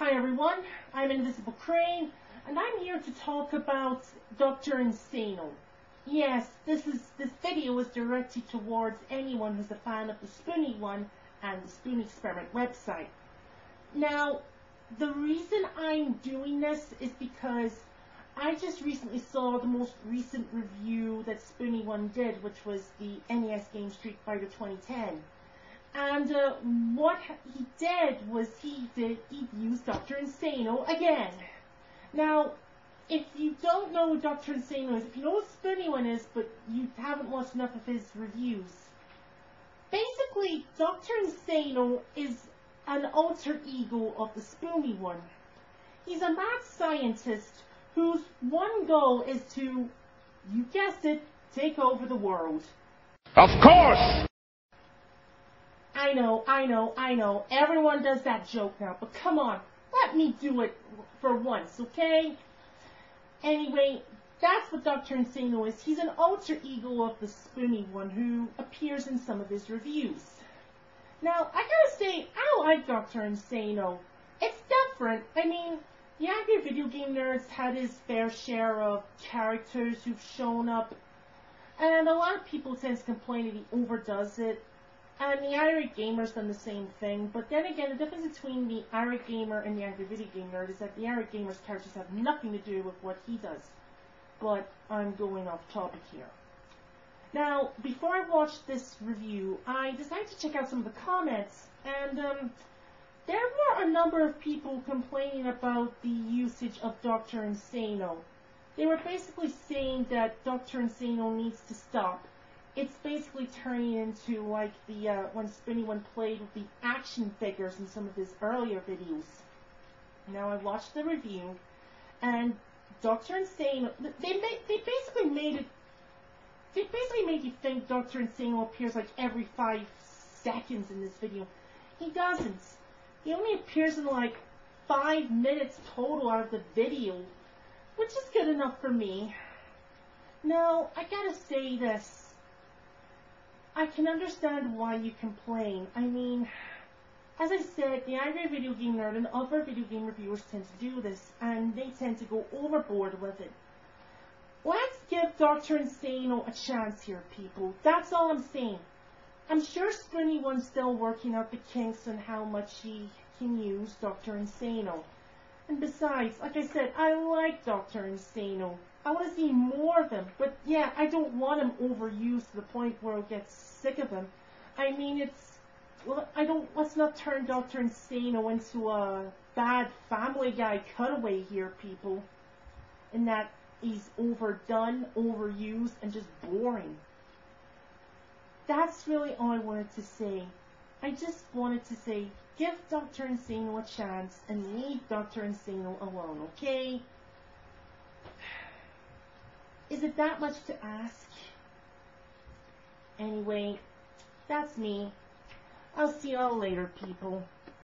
Hi everyone, I'm Invisible Crane, and I'm here to talk about Dr. Insano. Yes, this video is directed towards anyone who's a fan of the Spoony One and the Spoony Experiment website. Now, the reason I'm doing this is because I just recently saw the most recent review that Spoony One did, which was the NES game Street Fighter 2010. And what he did was he used Dr. Insano again. Now, if you don't know who Dr. Insano is, if you know what Spoony One is, but you haven't watched enough of his reviews, basically, Dr. Insano is an alter ego of the Spoony One. He's a mad scientist whose one goal is to, you guessed it, take over the world. Of course! I know. Everyone does that joke now, but come on, let me do it for once, okay? Anyway, that's what Dr. Insano is. He's an alter ego of the Spoony One who appears in some of his reviews. Now, I gotta say, I like Dr. Insano. It's different. I mean, the Angry Video Game Nerd's had his fair share of characters who've shown up, and a lot of people tend to complain that he overdoes it. And the Irate Gamer's done the same thing, but then again, the difference between the Irate Gamer and the Angry Video Game Nerd is that the Irate Gamer's characters have nothing to do with what he does. But I'm going off topic here. Now, before I watched this review, I decided to check out some of the comments, and there were a number of people complaining about the usage of Dr. Insano. They were basically saying that Dr. Insano needs to stop. It's basically turning into like the when Spoony One played with the action figures in some of his earlier videos. Now I watched the review, and Dr. Insano, they basically made you think Dr. Insano appears like every 5 seconds in this video. He doesn't. He only appears in like 5 minutes total out of the video, which is good enough for me. Now I gotta say this. I can understand why you complain. I mean, as I said, the Angry Video Game Nerd and other video game reviewers tend to do this, and they tend to go overboard with it. Let's give Dr. Insano a chance here, people. That's all I'm saying. I'm sure Spoony One's still working out the kinks on how much he can use Dr. Insano. And besides, like I said, I like Dr. Insano. I want to see more of him, but yeah, I don't want him overused to the point where it gets sick of him. I mean, let's not turn Dr. Insano into a bad Family Guy cutaway here, people. In that he's overdone, overused, and just boring. That's really all I wanted to say. I just wanted to say, give Dr. Insano a chance and leave Dr. Insano alone, okay? Is it that much to ask? Anyway, that's me. I'll see y'all later, people.